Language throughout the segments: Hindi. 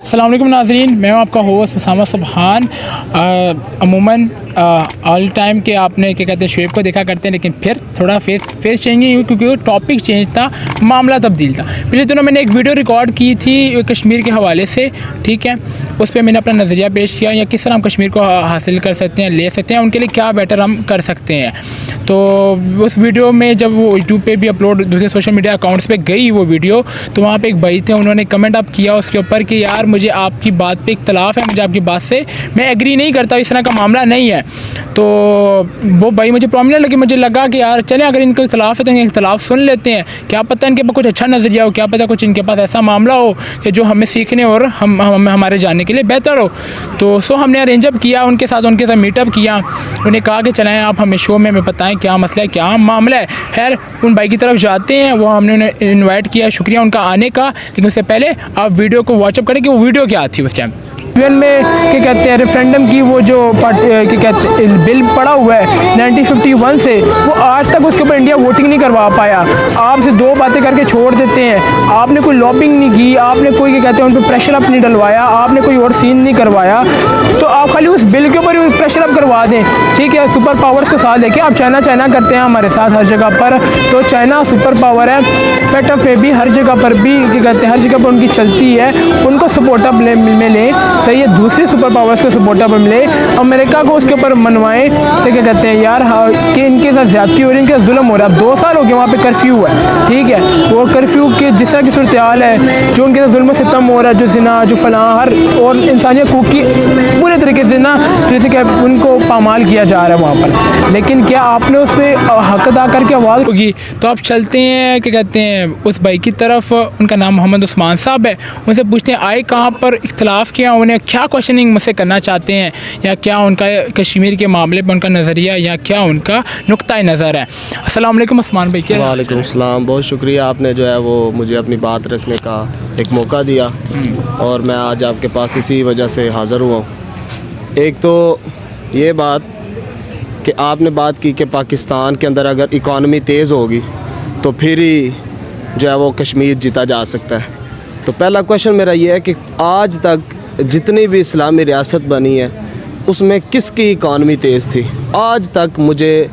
अस्सलाम वालेकुम नाज़रीन, मैं हूं आपका होस्ट उसामा सुबहान। अमूमन ऑल टाइम के आपने क्या कहते हैं शुएब को देखा करते हैं, लेकिन फिर थोड़ा फेस चेंज नहीं हुई क्योंकि वो टॉपिक चेंज था, मामला तब्दील था। पिछले दिनों मैंने एक वीडियो रिकॉर्ड की थी कश्मीर के हवाले से, ठीक है। उस पर मैंने अपना नज़रिया पेश किया या किस तरह हम कश्मीर को हासिल कर सकते हैं, ले सकते हैं, उनके लिए क्या बेटर हम कर सकते हैं। तो उस वीडियो में जब वो यूट्यूब पे भी अपलोड दूसरे सोशल मीडिया अकाउंट्स पे गई वो वीडियो, तो वहाँ पे एक भाई थे, उन्होंने कमेंट अप किया उसके ऊपर कि यार मुझे आपकी बात पे इख्तलाफ है, मुझे आपकी बात से मैं एग्री नहीं करता, इस तरह का मामला नहीं है। तो वो भाई मुझे प्रोमिनेंट लगे, मुझे लगा कि यार चलें अगर इनको इख्तलाफ है तो इनके इख्तलाफ सुन लेते हैं, क्या पता इनके पास कुछ अच्छा नज़रिया हो, क्या पता कुछ इनके पास ऐसा मामला हो कि जो हमें सीखने और हम हमारे जानने के लिए बेहतर हो। तो हमने अरेंजअप किया उनके साथ मीटअप किया। उन्हें कहा कि चलाएँ आप हमें शो में हमें बताएँ क्या मसला है, क्या मामला है। खैर उन भाई की तरफ जाते हैं, वो हमने उन्हें इन्वाइट किया, शुक्रिया उनका आने का। लेकिन उससे पहले आप वीडियो को वॉचअप करें कि वो वीडियो क्या थी उस टाइम। में क्या कहते हैं रेफरेंडम की वो जो क्या कहते हैं बिल पड़ा हुआ है 1951 से, वो आज तक उसके ऊपर इंडिया वोटिंग नहीं करवा पाया। आपसे दो बातें करके छोड़ देते हैं, आपने कोई लॉबिंग नहीं की, आपने कोई क्या कहते हैं उन पर प्रेशर अप नहीं डलवाया, आपने कोई और सीन नहीं करवाया। तो आप खाली उस बिल के ऊपर ही प्रेशर अप करवा दें, ठीक है। सुपर पावर्स को साथ लेके आप चाइना करते हैं हमारे साथ हर जगह पर, तो चाइना सुपर पावर है, फेटअप पे भी हर जगह पर भी क्या कहते हैं हर जगह पर उनकी चलती है, उनको सपोर्ट अप में लें, सही है। दूसरी सुपर पावर्स को सपोर्ट अप मिले, अमेरिका को उसके ऊपर मनवाएं, तो क्या कहते हैं यार कि इनके साथ ज्यादती हो रही है, इनके जुल्म हो रहा है। अब 2 साल हो गए वहाँ पे कर्फ्यू है, ठीक है। वो कर्फ्यू के जिस तरह की सूरत हाल है, जो उनके साथ जुल्म सितम हो रहा है, जो जिना जो फलां हर और इंसानियत को की पूरे तरीके से ना जैसे कि उनको पामाल किया जा रहा है वहाँ पर। लेकिन क्या आपने उस पर हक अदा करके आवाज़ होगी। तो आप चलते हैं क्या कहते हैं उस भाई की तरफ, उनका नाम मोहम्मद उस्मान साहब है। उनसे पूछते हैं आए कहाँ पर इख्तलाफ किया, उन्हें क्या क्वेश्चनिंग मुझसे करना चाहते हैं, या क्या उनका कश्मीर के मामले पर उनका नज़रिया या क्या उनका नुक्ता नज़र है। अस्सलाम वालेकुम उस्मान भाई। क्या वालेकुम सलाम, बहुत शुक्रिया आपने जो है वो मुझे अपनी बात रखने का एक मौका दिया, और मैं आज आपके पास इसी वजह से हाज़िर हुआ हूँ। एक तो ये बात कि आपने बात की कि पाकिस्तान के अंदर अगर इकॉनमी तेज़ होगी तो फिर ही जो है वो कश्मीर जीता जा सकता है। तो पहला क्वेश्चन मेरा ये है कि आज तक जितनी भी इस्लामी रियासत बनी है उसमें किसकी इकॉनमी तेज़ थी? आज तक मुझे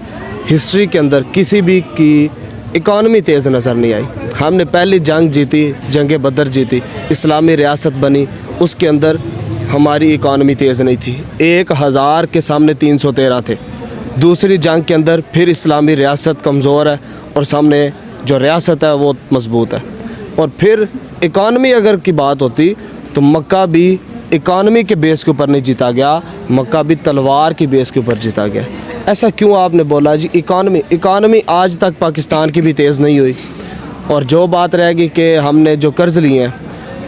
हिस्ट्री के अंदर किसी भी की इकॉनमी तेज़ नज़र नहीं आई। हमने पहली जंग जीती, जंग बदर जीती, इस्लामी रियासत बनी, उसके अंदर हमारी इकॉनमी तेज़ नहीं थी, 1000 के सामने 313 थे। दूसरी जंग के अंदर फिर इस्लामी रियासत कमज़ोर है और सामने जो रियासत है वो मजबूत है। और फिर इकॉनमी अगर की बात होती तो मक्का भी इकॉनमी के बेस के ऊपर नहीं जीता गया, मक्का भी तलवार की बेस के ऊपर जीता गया। ऐसा क्यों आपने बोला जी? इकॉनमी आज तक पाकिस्तान की भी तेज़ नहीं हुई। और जो बात रहेगी कि हमने जो कर्ज़ लिए हैं,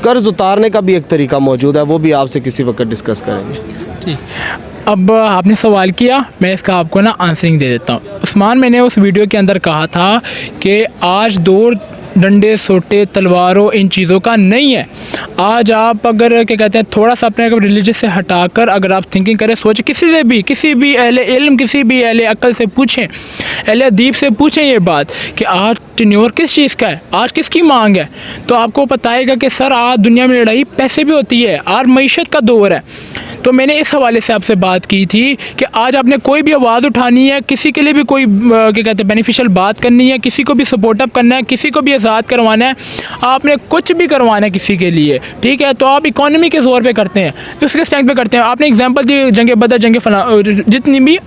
कर्ज़ उतारने का भी एक तरीका मौजूद है, वो भी आपसे किसी वक्त डिस्कस करेंगे। अब आपने सवाल किया, मैं इसका आपको ना आंसरिंग दे देता हूँ। उस्मान, मैंने उस वीडियो के अंदर कहा था कि आज दौर डंडे सोटे तलवारों इन चीज़ों का नहीं है। आज आप अगर क्या कहते हैं थोड़ा सा अपने रिलीजियस से हटाकर अगर आप थिंकिंग करें, सोचें, किसी भी अहले इल्म, किसी भी अहले अक्ल से पूछें, अहले अदीब से पूछें ये बात कि आज टेन्योर किस चीज़ का है, आज किसकी मांग है, तो आपको बताएगा कि सर आज दुनिया में लड़ाई पैसे भी होती है, आज मईशत का दौर है। तो मैंने इस हवाले से आपसे बात की थी कि आज आपने कोई भी आवाज़ उठानी है, किसी के लिए भी कोई क्या कहते हैं बेनिफिशियल बात करनी है, किसी को भी सपोर्ट अप करना है, किसी को भी आज़ाद करवाना है, आपने कुछ भी करवाना है किसी के लिए, ठीक है, तो आप इकॉनमी के जोर पे करते हैं, तो उसके स्टैंड पे करते हैं। आपने एग्जांपल दी जंग बदर, जंग फला, जितनी भी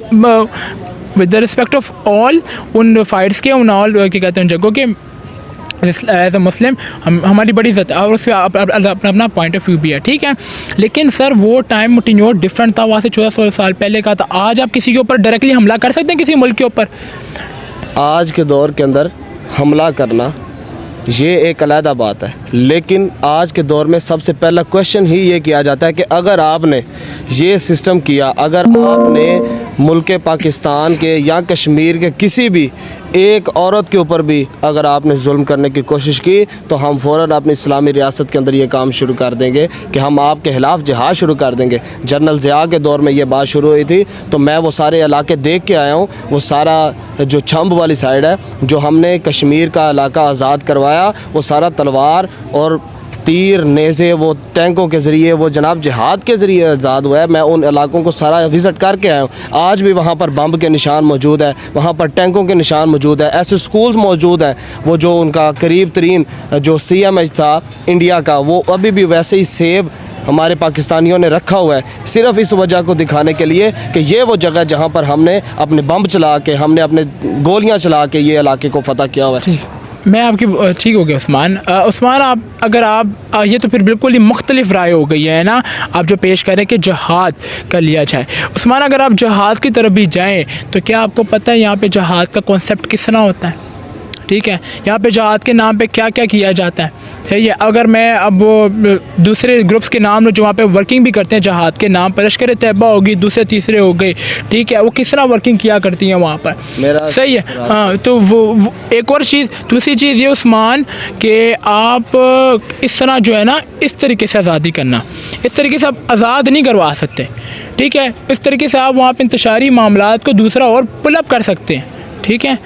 with the respect of all उन फाइट्स के, उन ऑल क्या कहते हैं उन जगहों के, एज अ मुस्लिम हमारी बड़ी इज़्ज़त है और उससे अपना पॉइंट ऑफ व्यू भी है, ठीक है। लेकिन सर वो टाइम टेन्योर डिफरेंट था, वहाँ से 1400 साल पहले का था। आज आप किसी के ऊपर डायरेक्टली हमला कर सकते हैं, किसी मुल्क के ऊपर? आज के दौर के अंदर हमला करना ये एक अलग बात है, लेकिन आज के दौर में सबसे पहला क्वेश्चन ही ये किया जाता है कि अगर आपने ये सिस्टम किया, अगर आपने मुल्क पाकिस्तान के या कश्मीर के किसी भी एक औरत के ऊपर भी अगर आपने जुल्म करने की कोशिश की, तो हम फ़ौरन अपनी इस्लामी रियासत के अंदर ये काम शुरू कर देंगे कि हम आपके ख़िलाफ़ जिहाद शुरू कर देंगे। जनरल ज़िया के दौर में ये बात शुरू हुई थी, तो मैं वो सारे इलाके देख के आया हूँ। वो सारा जो छंब वाली साइड है, जो हमने कश्मीर का इलाका आज़ाद करवाया, वो सारा तलवार और तीर नेज़े वो टैंकों के ज़रिए वो जनाब जिहाद के ज़रिए आज़ाद हुआ है। मैं उन इलाकों को सारा विज़िट करके आया हूँ। आज भी वहाँ पर बम के निशान मौजूद है, वहाँ पर टैंकों के निशान मौजूद है, ऐसे स्कूल्स मौजूद हैं। वो जो उनका करीब तरीन जो CMH था इंडिया का, वो अभी भी वैसे ही सेव हमारे पाकिस्तानियों ने रखा हुआ है, सिर्फ इस वजह को दिखाने के लिए कि ये वो जगह जहाँ पर हमने अपने बम चला के, हमने अपने गोलियाँ चला के ये इलाके को फतह किया हुआ है। मैं आपकी ठीक हो गया उस्मान। उस्मान आप अगर आप ये तो फिर बिल्कुल ही मुख्तलिफ राय हो गई है ना, आप जो पेश करें कि जहाद कर लिया जाए। उस्मान अगर आप जहाद की तरफ भी जाएँ तो क्या आपको पता है यहाँ पे जहाद का कॉन्सेप्ट किस तरह होता है? ठीक है, यहाँ पे जहाद के नाम पे क्या क्या किया जाता है, सही है। अगर मैं अब दूसरे ग्रुप्स के नाम जो वहाँ पे वर्किंग भी करते हैं जहाद के नाम पर, लश्कर तैयबा होगी, दूसरे तीसरे हो गए, ठीक है, वो किस तरह वर्किंग किया करती हैं वहाँ पर, सही है। हाँ, तो वो एक और चीज़, दूसरी चीज़ ये उस्मान कि आप इस तरह जो है ना, इस तरीके से आज़ादी करना, इस तरीके से आप आज़ाद नहीं करवा सकते, ठीक है। इस तरीके से आप वहाँ पर इंतशारी मामलात को दूसरा और पुलअप कर सकते हैं, ठीक है।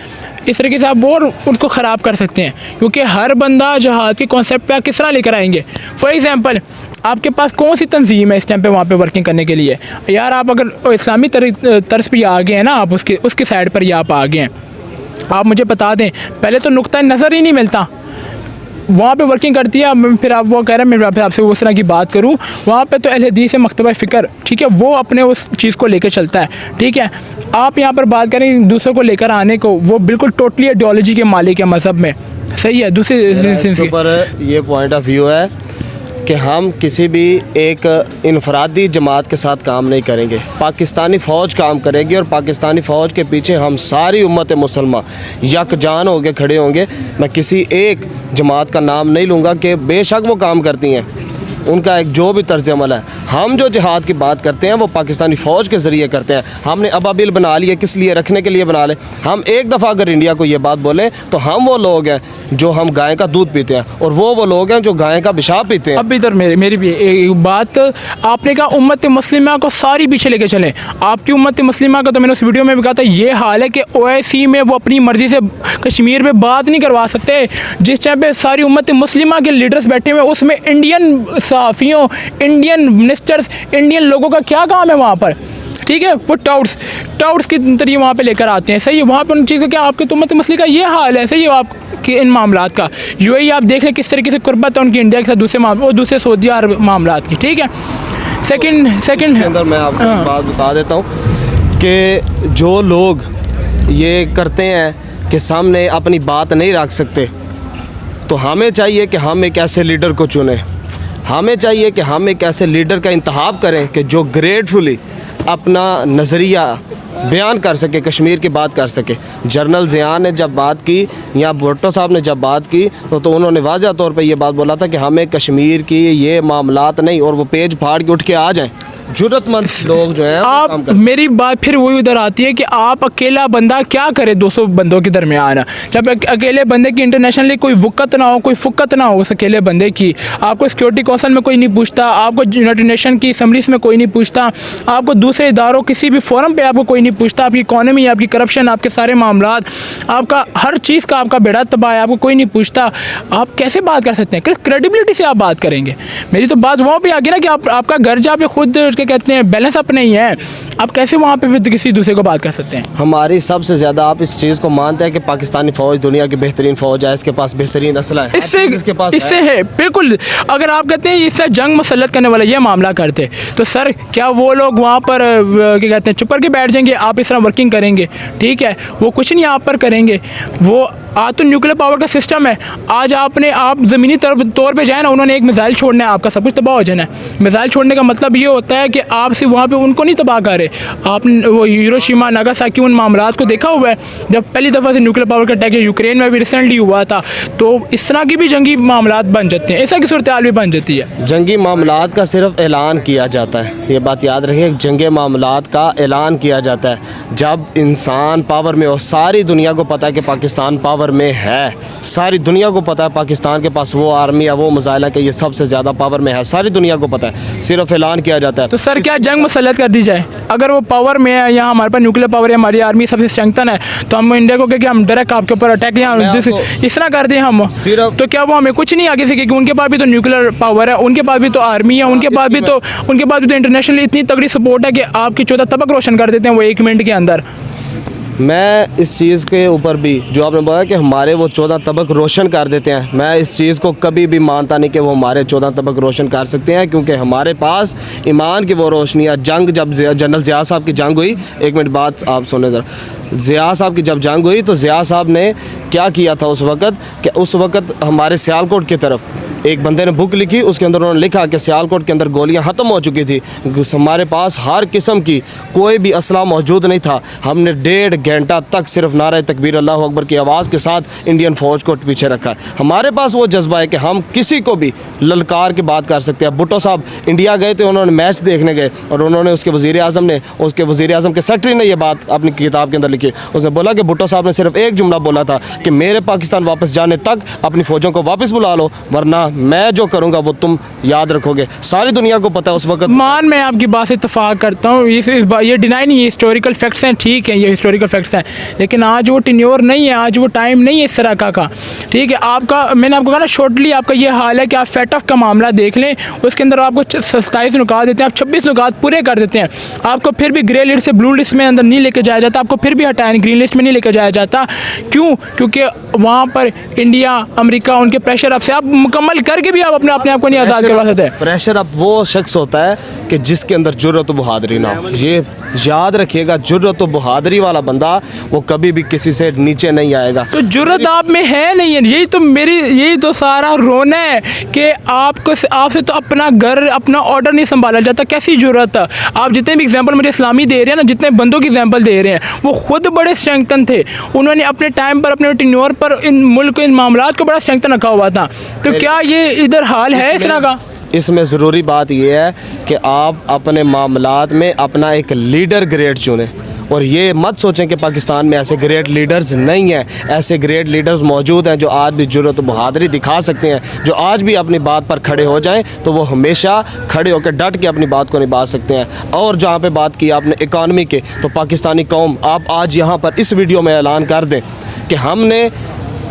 इस तरीके से आप और उनको ख़राब कर सकते हैं, क्योंकि हर बंदा जहाद के कॉन्सेप्ट पे आप किस तरह लेकर आएंगे। फॉर एग्जांपल आपके पास कौन सी तंजीम है इस टाइम पे वहाँ पे वर्किंग करने के लिए? यार आप अगर इस्लामी तर्ज पे आ गए हैं ना, आप उसकी साइड पर ही आप आ गए हैं, आप मुझे बता दें, पहले तो नुक्ता नज़र ही नहीं मिलता वहाँ पे वर्किंग करती है। फिर आप वो कह रहे हैं मैं आपसे उस तरह की बात करूँ, वहाँ पे तो अहले हदीस से मकतबा फ़िक्र, ठीक है, वो अपने उस चीज़ को लेकर चलता है, ठीक है। आप यहाँ पर बात करें दूसरों को लेकर आने को, वो बिल्कुल टोटली आइडियोलॉजी के मालिक है मज़हब में, सही है। दूसरे पर ये पॉइंट ऑफ व्यू है कि हम किसी भी एक इनफरादी जमात के साथ काम नहीं करेंगे, पाकिस्तानी फ़ौज काम करेगी और पाकिस्तानी फ़ौज के पीछे हम सारी उम्मत मुसलमान यकजान होकर खड़े होंगे। मैं किसी एक जमात का नाम नहीं लूँगा कि बेशक वो काम करती हैं, उनका एक जो भी तर्ज अमल है, हम जो जिहाद की बात करते हैं वो पाकिस्तानी फ़ौज के ज़रिए करते हैं। हमने अबाबिल बना लिए, किस लिए? रखने के लिए बना ले। हम एक दफ़ा अगर इंडिया को ये बात बोलें तो हम वो लोग हैं जो हम गाय का दूध पीते हैं और वो लोग हैं जो गाय का पेशाब पीते हैं। अब इधर मेरी भी एक बात, आपने कहा उम्मत मुस्लिमा को सारी पीछे लेके चलें। आपकी उम्मत मुस्लिमा का तो मैंने उस वीडियो में भी कहा था, ये हाल है कि OIC में वो अपनी मर्ज़ी से कश्मीर में बात नहीं करवा सकते। जिस टाइम पे सारी उम्मत मुस्लिमा के लीडर्स बैठे हुए, उसमें इंडियन सहाफ़ियों, इंडियन मिनिस्टर्स, इंडियन लोगों का क्या काम है वहाँ पर, ठीक है। वो टाउट्स की तरीके वहाँ पे लेकर आते हैं, सही है। वहाँ पर उन चीज़ का क्या, आपके तो उम्मत मुस्लिम का ये हाल है, सही है। आप कि इन मामलात का UAE आप देख लें किस तरीके से कुर्बत है उनकी इंडिया के साथ, दूसरे मामले और दूसरे सऊदी अरब मामलात की, ठीक है। सेकंड के अंदर मैं आपको एक बात बता देता हूँ कि जो लोग ये करते हैं कि सामने अपनी बात नहीं रख सकते, तो हमें चाहिए कि हम एक ऐसे लीडर को चुनें। हमें चाहिए कि हम एक ऐसे लीडर का इंतखाब करें कि जो ग्रेटफुली अपना नज़रिया बयान कर सके, कश्मीर की बात कर सके। जनरल ज़िया ने जब बात की या भुट्टो साहब ने जब बात की तो उन्होंने वाज़ह तौर पे ये बात बोला था कि हमें कश्मीर की ये मामलात नहीं, और वो पेज फाड़ के उठ के आ जाएं। जुर्रतमंद लोग जो हैं आप, मेरी बात फिर वही उधर आती है कि आप अकेला बंदा क्या करे 200 बंदों के दरमियान, जब अकेले बंदे की इंटरनेशनली कोई वक़्त ना हो, कोई फ़ुक़त ना हो उस अकेले बंदे की। आपको सिक्योरिटी कौंसिल में कोई नहीं पूछता, आपको यूनाइटेड नेशन की असम्बलीज़ में कोई नहीं पूछता, आपको दूसरे इदारों किसी भी फोरम पर आपको कोई नहीं पूछता। आपकी इकॉनमी, आपकी करप्शन, आपके सारे मामलात, आपका हर चीज़ का आपका बेड़ा तबाह है, आपको कोई नहीं पूछता। आप कैसे बात कर सकते हैं? किस क्रेडिबिलिटी से आप बात करेंगे? मेरी तो बात वहाँ पर आ गई ना कि आपका घर जहाँ पे खुद के कहते हैं बैलेंस अप नहीं है, आप कैसे वहाँ पे भी किसी दूसरे को बात कर सकते हैं? हमारी सबसे ज़्यादा आप इस चीज़ को मानते हैं कि पाकिस्तानी फ़ौज दुनिया की बेहतरीन फ़ौज है, इसके पास बेहतरीन असला है, इससे है बिल्कुल। अगर आप कहते हैं इससे जंग मुसल्लत करने वाला ये मामला करते, तो सर क्या वो लोग वहाँ पर क्या कहते हैं चुप के बैठ जाएंगे? आप इस तरह वर्किंग करेंगे, ठीक है, वो कुछ नहीं आप पर करेंगे। वो आज तो न्यूक्लियर पावर का सिस्टम है, आज आप ज़मीनी तौर पे जाए ना, उन्होंने एक मिसाइल छोड़ना है, आपका सब कुछ तबाह हो जाना है। मिसाइल छोड़ने का मतलब ये होता है कि आप सिर्फ वहाँ पे उनको नहीं तबाह कर रहे। आपने वो हिरोशिमा नागासाकी उन मामलात को देखा हुआ है, जब पहली दफ़ा से न्यूक्लियर पावर का अटैक यूक्रेन में भी रिसेंटली हुआ था, तो इस तरह की भी जंगी मामलात बन जाते हैं, ऐसा की सूरत हाल भी बन जाती है। जंगी मामलात का सिर्फ ऐलान किया जाता है, ये बात याद रखिए, जंगी मामलात का ऐलान किया जाता है जब इंसान पावर में हो। सारी दुनिया को पता है कि पाकिस्तान पावर पावर में है। सारी दुनिया को पता है पाकिस्तान के पास वो आर्मी है, वो मिसाइल है कि ये सबसे ज़्यादा पावर में है, सारी दुनिया को पता है, सिर्फ ऐलान किया जाता है। तो सर क्या जंग मुसल्लत कर दी जाए? अगर वो पावर में है या हमारे पास न्यूक्लियर पावर है, हमारी आर्मी सबसे स्ट्रेंथन है, तो हम इंडिया को कि हम डायरेक्ट आपके ऊपर अटैक या इस तरह कर दें हम, सिर्फ तो क्या वो हमें कुछ नहीं आगे सके? उनके पास भी तो न्यूक्लियर पावर है, उनके पास भी तो आर्मी है, उनके पास भी तो इंटरनेशनल इतनी तगड़ी सपोर्ट है कि आपकी 14 तबक रोशन कर देते हैं वो 1 मिनट के अंदर। मैं इस चीज़ के ऊपर भी जो आपने बोला कि हमारे वो 14 तबक रोशन कर देते हैं, मैं इस चीज़ को कभी भी मानता नहीं कि वो हमारे 14 तबक रोशन कर सकते हैं, क्योंकि हमारे पास ईमान की वो रोशनी है। जंग जब जनरल ज़िया साहब की जंग हुई, 1 मिनट बात आप सुने ज़रा, ज़िया साहब की जब जंग हुई तो ज़िया साहब ने क्या किया था उस वक़्त कि उस वक़्त हमारे सियालकोट की तरफ एक बंदे ने बुक लिखी, उसके अंदर उन्होंने लिखा कि सियालकोट के अंदर गोलियां ख़त्म हो चुकी थी, हमारे पास हर किस्म की कोई भी असला मौजूद नहीं था। हमने 1.5 घंटा तक सिर्फ नारा तकबीर अल्लाह अकबर की आवाज़ के साथ इंडियन फ़ौज को पीछे रखा। हमारे पास वो जज्बा है कि हम किसी को भी ललकार की बात कर सकते हैं। भुट्टो साहब इंडिया गए थे, उन्होंने मैच देखने गए और उन्होंने उसके वज़ीर आज़म के सेक्रेटरी ने यह बात अपनी किताब के अंदर लिखी। उसने बोला कि भुट्टो साहब ने सिर्फ एक जुमला बोला था कि मेरे पाकिस्तान वापस जाने तक अपनी फ़ौजों को वापस बुला लो, वरना मैं जो करूंगा वो तुम याद रखोगे। सारी दुनिया को पता है उस वक्त। मैं आपकी बात से इत्तेफाक करता हूँ, ये डिनाई नहीं है, हिस्टोरिकल फैक्ट्स हैं, ठीक है ये हिस्टोरिकल फैक्ट्स हैं, लेकिन आज वो टेन्योर नहीं है, आज वो टाइम नहीं है इस तरह का। ठीक है, आपका मैंने आपको कहा ना शॉर्टली आपका ये हाल है कि आप फेट ऑफ का मामला देख लें, उसके अंदर आपको 27 नुकात देते हैं, आप 26 नुकात पूरे कर देते हैं, आपको फिर भी ग्रे लिस्ट से ब्लू लिस्ट में अंदर नहीं लेके जाया जाता, आपको फिर भी हटाया ग्रीन लिस्ट में नहीं लेके जाया जाता। क्यों? क्योंकि वहाँ पर इंडिया अमेरिका उनके प्रेशर आपसे आप मुकम्मल करके भी आप अपने आप को नहीं आज़ाद करवा सकते। प्रेशर अब वो शख्स होता है कि जिसके अंदर जुर्रत व बहादुरी ना हो। ये याद रखिएगा, जुर्रत व बहादुरी वाला बंदा वो कभी भी किसी से नीचे नहीं आएगा। तो जुर्रत आप में है नहीं है, यही तो सारा रोना है कि आपसे तो अपना घर अपना ऑर्डर नहीं संभाला जाता। कैसी जुर्रत? आप जितने भी एग्जांपल मुझे इस्लामी दे रहे हैं ना, जितने बंदों की एग्जांपल दे रहे हैं, वो खुद बड़े स्ट्रेंथन थे, उन्होंने अपने टाइम पर अपने टेन्योर पर इन मुल्क इन मामलात को बड़ा स्ट्रेंथन रखा हुआ था। तो क्या ये इधर हाल है इस तरह का? इसमें ज़रूरी बात यह है कि आप अपने मामलात में अपना एक लीडर ग्रेड चुनें, और ये मत सोचें कि पाकिस्तान में ऐसे ग्रेट लीडर्स नहीं हैं। ऐसे ग्रेट लीडर्स मौजूद हैं जो आज भी जुर्रत और बहादुरी दिखा सकते हैं, जो आज भी अपनी बात पर खड़े हो जाएं तो वो हमेशा खड़े होकर डट के अपनी बात को निभा सकते हैं। और जहाँ पे बात की आपने इकॉनमी के, तो पाकिस्तानी कौम आप आज यहाँ पर इस वीडियो में ऐलान कर दें कि हमने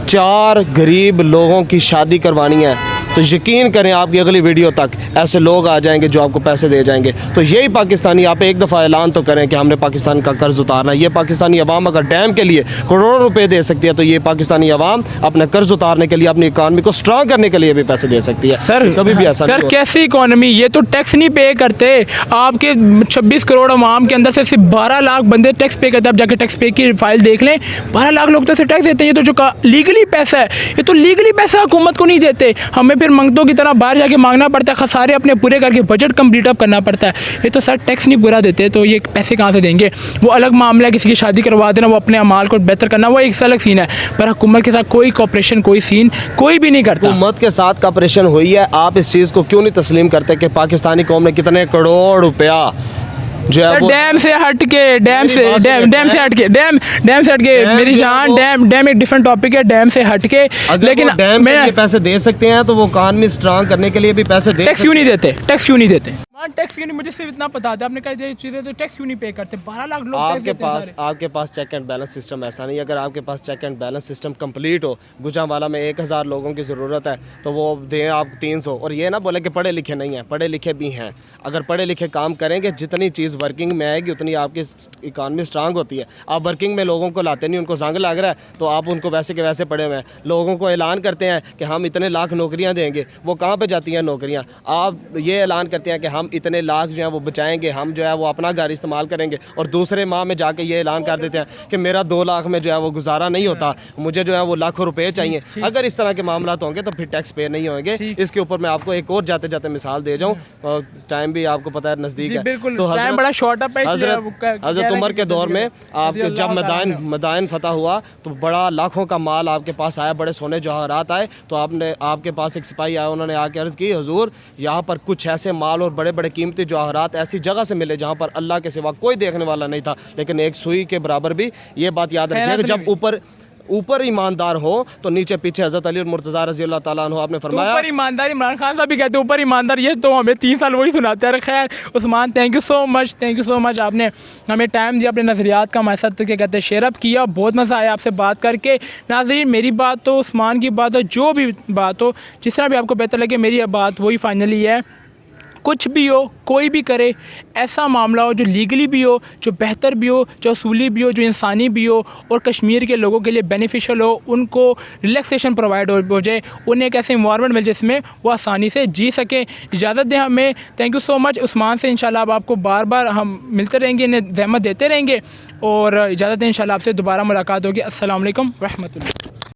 4 गरीब लोगों की शादी करवानी है, तो यकीन करें आपकी अगली वीडियो तक ऐसे लोग आ जाएंगे जो आपको पैसे दे जाएंगे। तो यही पाकिस्तानी आप एक दफ़ा ऐलान तो करें कि हमने पाकिस्तान का कर्ज उतारना है। ये पाकिस्तानी अवाम अगर डैम के लिए करोड़ों रुपए दे सकती है, तो ये पाकिस्तानी अवाम अपना कर्ज उतारने के लिए, अपनी इकानमी को स्ट्रॉन्ग करने के लिए भी पैसे दे सकती है। सर कभी भी ऐसा सर कैसी इकोनॉमी? ये तो टैक्स नहीं पे करते। आपके 26 करोड़ अवाम के अंदर से सिर्फ 12 लाख बंदे टैक्स पे करते हैं। आप जाके टैक्स पे की फाइल देख लें, 12 लाख लोग तो टैक्स देते हैं। ये तो जो लीगली पैसा है, ये तो लीगली पैसा हुकूमत को नहीं देते, हमें फिर मंगतों की तरह बाहर जाके मांगना पड़ता है, खसारे अपने पूरे करके बजट कंप्लीट अप करना पड़ता है। ये तो सर टैक्स नहीं पूरा देते, तो ये पैसे कहाँ से देंगे? वो अलग मामला है, किसी की शादी करवा देना, वो अपने अमाल को बेहतर करना, वो एक अलग सीन है, पर हुकूमत के साथ कोई कॉपरेशन, कोई सीन कोई भी नहीं करता। हुकूमत के साथ कॉपरेशन हुई है, आप इस चीज़ को क्यों नहीं तस्लीम करते कि पाकिस्तानी कौम ने कितने करोड़ रुपया जो है वो डैम से हट के मेरी जान, डैम एक डिफरेंट टॉपिक है, डैम से हट के, लेकिन डैम के लिए पैसे दे सकते हैं तो वो इकानमी स्ट्रांग करने के लिए भी पैसे दे। टैक्स क्यों नहीं देते? टैक्स क्यों नहीं देते? टैक्स क्यों नहीं? मुझे सिर्फ इतना पता था, आपने कहा ये चीज़ें तो टैक्स क्यों नहीं पे करते? 12 लाख लोग आपके पास चेक एंड बैलेंस सिस्टम ऐसा नहीं। अगर आपके पास check and balance system complete हो, गुजरांवाला में 1000 लोगों की ज़रूरत है तो वो दें आप 300। और ये ना बोले कि पढ़े लिखे नहीं हैं, पढ़े लिखे भी हैं। अगर पढ़े लिखे काम करेंगे, जितनी चीज़ वर्किंग में आएगी उतनी आपकी इकानमी स्ट्रांग होती है। आप वर्किंग में लोगों को लाते नहीं, उनको जंग लग रहा है तो आप उनको वैसे के वैसे पड़े हुए हैं। लोगों को ऐलान करते हैं कि हम इतने लाख नौकरियाँ देंगे, वो कहाँ पर जाती हैं नौकरियाँ? आप ये ऐलान करते हैं कि हम इतने लाख जो है वो बचाएंगे, हम जो है वो अपना घर इस्तेमाल करेंगे, और दूसरे माह में जाके ये ऐलान कर देते हैं कि मेरा 2 लाख में जो है वो गुजारा नहीं होता, मुझे जो है वो लाखों रुपए चाहिए। अगर इस तरह के मामला होंगे तो फिर टैक्स पे नहीं होंगे। इसके ऊपर मैं आपको एक और जाते जाते मिसाल दे जाऊँ, टाइम भी आपको पता है नज़दीक है, तो हज़रत उमर के दौर में आपके जब मदाइन फतह हुआ तो बड़ा लाखों का माल आपके पास आया, बड़े सोने जवाहरात आए, तो आपके पास एक सिपाही आया, उन्होंने आके अर्ज़ की, हुजूर यहाँ पर कुछ ऐसे माल और बड़े बड़े कीमती जवाहरात ऐसी जगह से मिले जहाँ पर अल्लाह के सिवा कोई देखने वाला नहीं था, लेकिन एक सुई के बराबर भी। ये बात याद रखिएगा, जब ऊपर ऊपर ईमानदार हो तो नीचे पीछे हज़रत अली और मुर्तज़ा रज़ी अल्लाह ताला अन्हु आपने तो फरमाया। ऊपर ईमानदार इमरान खान साहब भी कहते हैं ऊपर ईमानदार, ये तो हमें 3 साल वही सुनाते हैं। खैर Usman, thank you so much, आपने हमें टाइम दिया, अपने नज़रियात का हमारे साथ क्या कहते हैं शेयर अप किया। बहुत मज़ा आया आपसे बात करके। नाज़रीन, मेरी बात हो, उस्मान की बात हो, जो भी बात हो, जिस तरह भी आपको बेहतर लगे, मेरी बात वही फाइनली है। कुछ भी हो, कोई भी करे, ऐसा मामला हो जो लीगली भी हो, जो बेहतर भी हो, जो असूली भी हो, जो इंसानी भी हो और कश्मीर के लोगों के लिए बेनिफिशियल हो, उनको रिलैक्सेशन प्रोवाइड हो जाए, उन्हें एक ऐसे इन्वायरमेंट मिले जिसमें वो आसानी से जी सकें। इजाज़त दें हमें। Thank you so much. Usman से इंशाल्लाह अब आपको बार बार हम मिलते रहेंगे, इन्हें ज़हमत देते रहेंगे और इजाज़त दें। इंशाल्लाह आपसे दोबारा मुलाकात होगी। अस्सलाम वालेकुम रहमतुल्लाह।